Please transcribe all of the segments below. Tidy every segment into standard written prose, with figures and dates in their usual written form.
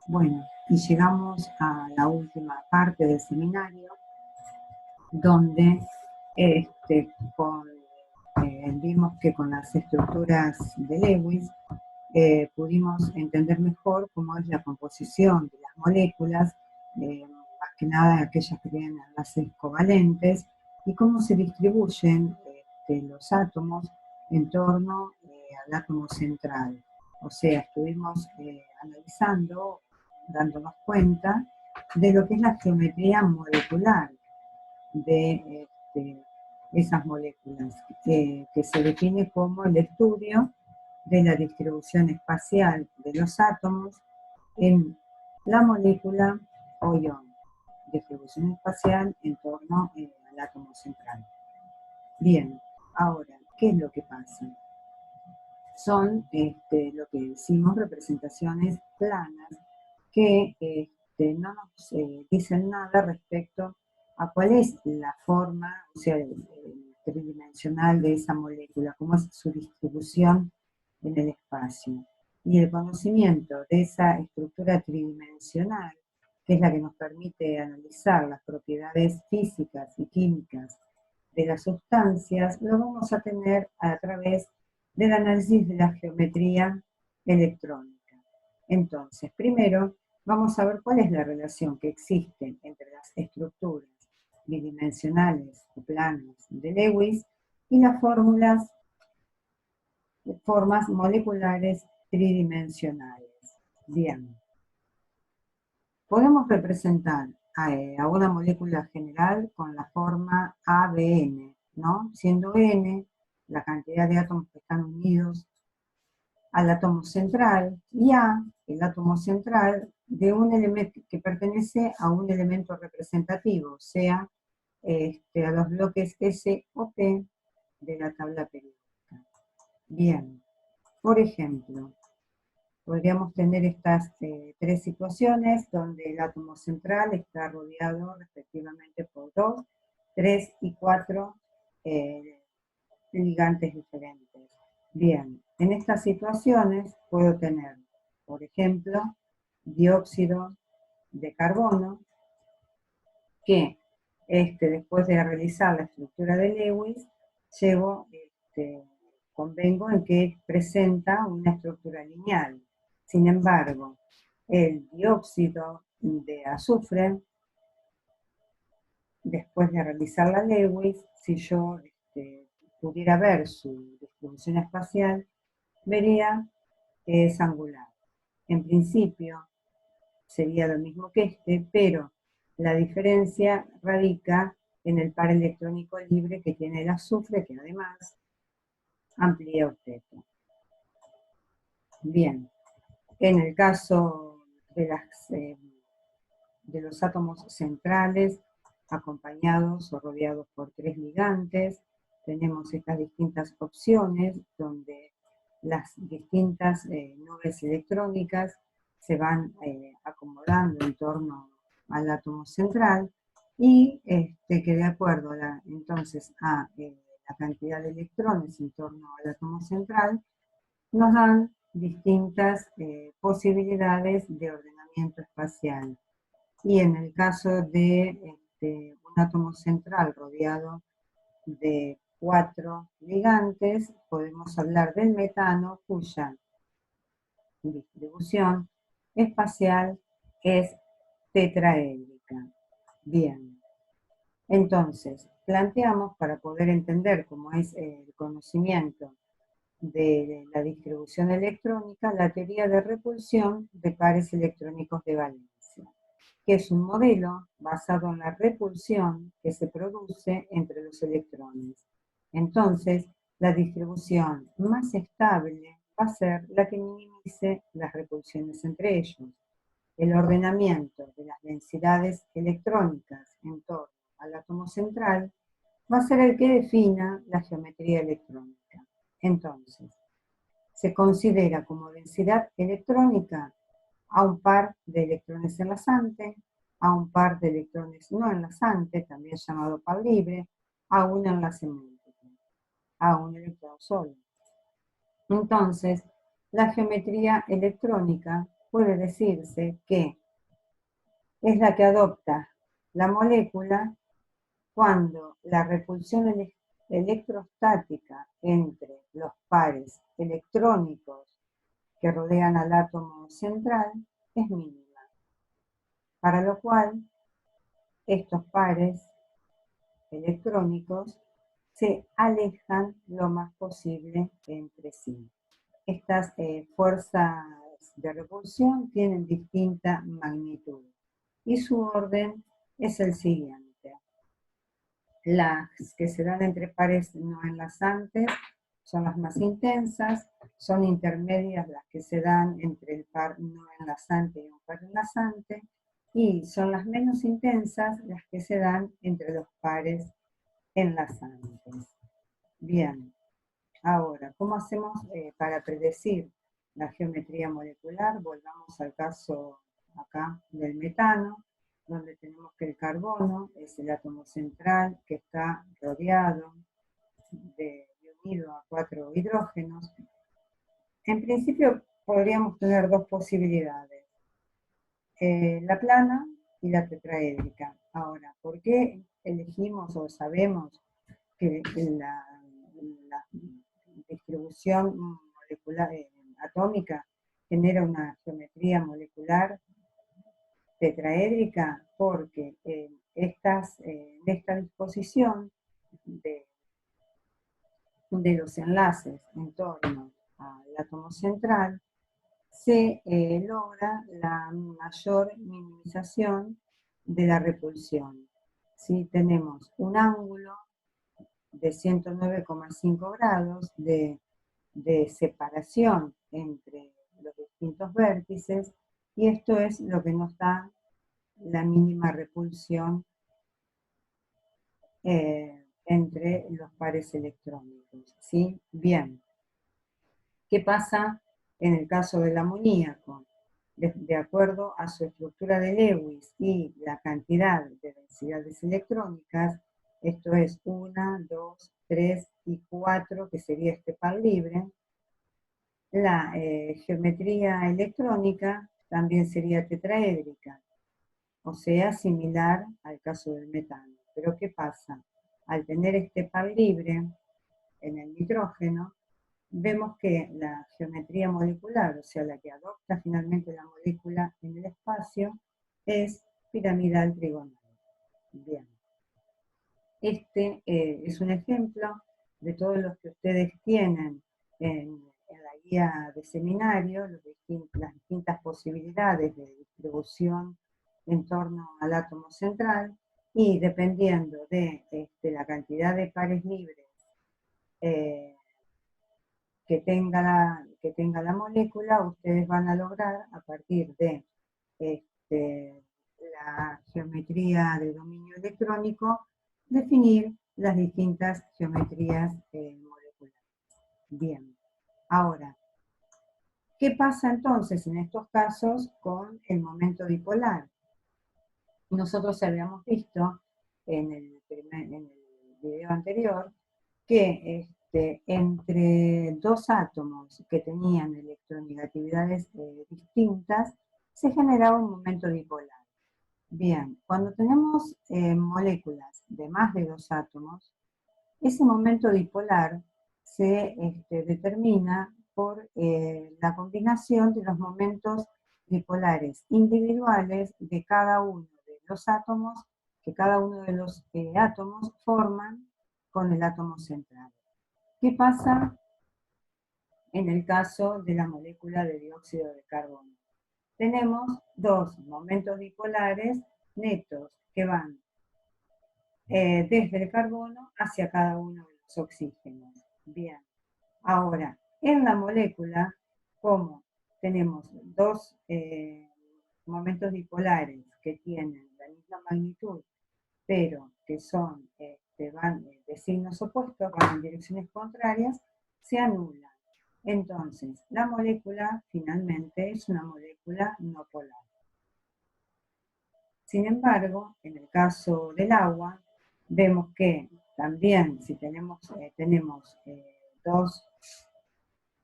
Bueno, y llegamos a la última parte del seminario, donde vimos que con las estructuras de Lewis pudimos entender mejor cómo es la composición de las moléculas, más que nada aquellas que tienen enlaces covalentes, y cómo se distribuyen los átomos en torno al átomo central. O sea, estuvimos analizando, dándonos cuenta de lo que es la geometría molecular de esas moléculas, que se define como el estudio de la distribución espacial de los átomos en la molécula o ion, distribución espacial en torno al átomo central. Bien, ahora, ¿qué es lo que pasa? Son lo que decimos representaciones planas que no nos dicen nada respecto a cuál es la forma, o sea, tridimensional de esa molécula, cómo es su distribución en el espacio. Y el conocimiento de esa estructura tridimensional, que es la que nos permite analizar las propiedades físicas y químicas de las sustancias, lo vamos a tener a través del análisis de la geometría electrónica. Entonces, primero vamos a ver cuál es la relación que existe entre las estructuras bidimensionales o planas de Lewis y las formas moleculares tridimensionales. Bien, podemos representar a una molécula general con la forma ABN, ¿no? Siendo N la cantidad de átomos que están unidos al átomo central, y A, el átomo central, de un elemento que pertenece a un elemento representativo, o sea, a los bloques S o P de la tabla periódica. Bien, por ejemplo, podríamos tener estas tres situaciones donde el átomo central está rodeado respectivamente por 2, 3 y 4 ligantes diferentes. Bien, en estas situaciones puedo tener, por ejemplo, dióxido de carbono, que después de realizar la estructura de Lewis, convengo en que presenta una estructura lineal. Sin embargo, el dióxido de azufre, después de realizar la Lewis, si yo pudiera ver su distribución espacial, vería que es angular. En principio sería lo mismo que pero la diferencia radica en el par electrónico libre que tiene el azufre, que además amplía octeto. Bien, en el caso de los átomos centrales, acompañados o rodeados por tres ligantes, tenemos estas distintas opciones donde las distintas nubes electrónicas se van acomodando en torno al átomo central, y que de acuerdo entonces a la cantidad de electrones en torno al átomo central, nos dan distintas posibilidades de ordenamiento espacial. Y en el caso de un átomo central rodeado de 4 ligantes, podemos hablar del metano, cuya distribución espacial es tetraédrica. Bien, entonces planteamos, para poder entender cómo es el conocimiento de la distribución electrónica, la teoría de repulsión de pares electrónicos de valencia, que es un modelo basado en la repulsión que se produce entre los electrones. Entonces, la distribución más estable va a ser la que minimice las repulsiones entre ellos. El ordenamiento de las densidades electrónicas en torno al átomo central va a ser el que defina la geometría electrónica. Entonces, se considera como densidad electrónica a un par de electrones enlazante, a un par de electrones no enlazante, también llamado par libre, a un enlace múltiple, a un electrón solo. Entonces, la geometría electrónica puede decirse que es la que adopta la molécula cuando la repulsión electrostática entre los pares electrónicos que rodean al átomo central es mínima, para lo cual estos pares electrónicos se alejan lo más posible entre sí. Estas fuerzas de repulsión tienen distinta magnitud y su orden es el siguiente. Las que se dan entre pares no enlazantes son las más intensas, son intermedias las que se dan entre el par no enlazante y un par enlazante, y son las menos intensas las que se dan entre los pares enlazantes. Bien, ahora, ¿cómo hacemos para predecir la geometría molecular? Volvamos al caso acá del metano, donde tenemos que el carbono es el átomo central que está rodeado y unido a 4 hidrógenos. En principio podríamos tener dos posibilidades, la plana y la tetraédrica. Ahora, ¿por qué elegimos o sabemos que la distribución molecular atómica genera una geometría molecular tetraédrica? Porque esta disposición de los enlaces en torno al átomo central se logra la mayor minimización de la repulsión. Si tenemos un ángulo de 109,5 grados de separación entre los distintos vértices, y esto es lo que nos da la mínima repulsión entre los pares electrónicos, ¿sí? Bien. ¿Qué pasa en el caso del amoníaco? De acuerdo a su estructura de Lewis y la cantidad de densidades electrónicas, esto es 1, 2, 3 y 4, que sería este par libre, la geometría electrónica también sería tetraédrica, o sea, similar al caso del metano. Pero ¿qué pasa? Al tener este par libre en el nitrógeno, vemos que la geometría molecular, o sea, la que adopta finalmente la molécula en el espacio, es piramidal trigonal. Bien. Este es un ejemplo de todos los que ustedes tienen en la guía de seminario, las distintas posibilidades de distribución en torno al átomo central, y dependiendo de la cantidad de pares libres que tenga la molécula, ustedes van a lograr, a partir de la geometría de dominio electrónico, definir las distintas geometrías moleculares. Bien, ahora, ¿qué pasa entonces en estos casos con el momento dipolar? Nosotros habíamos visto en el video anterior que entre dos átomos que tenían electronegatividades distintas, se generaba un momento dipolar. Bien, cuando tenemos moléculas de más de dos átomos, ese momento dipolar se determina por la combinación de los momentos dipolares individuales de cada uno de los átomos, que cada uno de los átomos forman con el átomo central. ¿Qué pasa en el caso de la molécula de dióxido de carbono? Tenemos dos momentos dipolares netos que van desde el carbono hacia cada uno de los oxígenos. Bien, ahora, en la molécula, como tenemos dos momentos dipolares que tienen la misma magnitud, pero que son, van de signos opuestos, van en direcciones contrarias, se anulan. Entonces, la molécula finalmente es una molécula no polar. Sin embargo, en el caso del agua, vemos que también si tenemos dos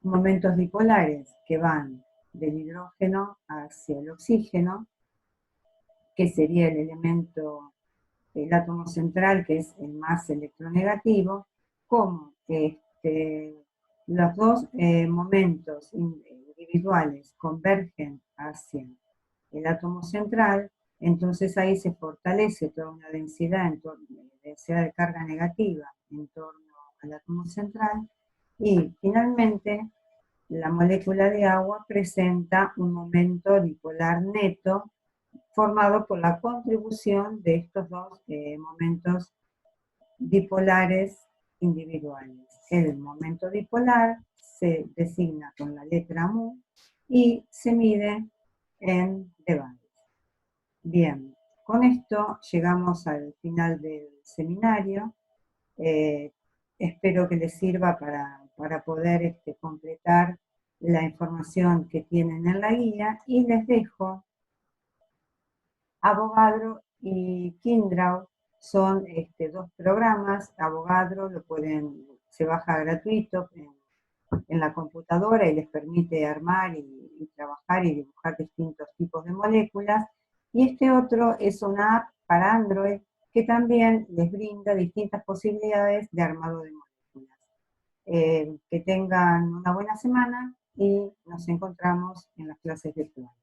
momentos dipolares que van del hidrógeno hacia el oxígeno, que sería el elemento, el átomo central, que es el más electronegativo, como los dos momentos individuales convergen hacia el átomo central, entonces ahí se fortalece toda una densidad, densidad de carga negativa en torno al átomo central, y finalmente la molécula de agua presenta un momento dipolar neto formado por la contribución de estos dos momentos dipolares individuales. El momento dipolar se designa con la letra mu y se mide en dBANS. Bien, con esto llegamos al final del seminario. Espero que les sirva para poder completar la información que tienen en la guía, y les dejo Avogadro y Kindraw. Son dos programas. Avogadro se baja gratuito en la computadora y les permite armar y trabajar y dibujar distintos tipos de moléculas. Y este otro es una app para Android que también les brinda distintas posibilidades de armado de moléculas. Que tengan una buena semana y nos encontramos en las clases virtuales.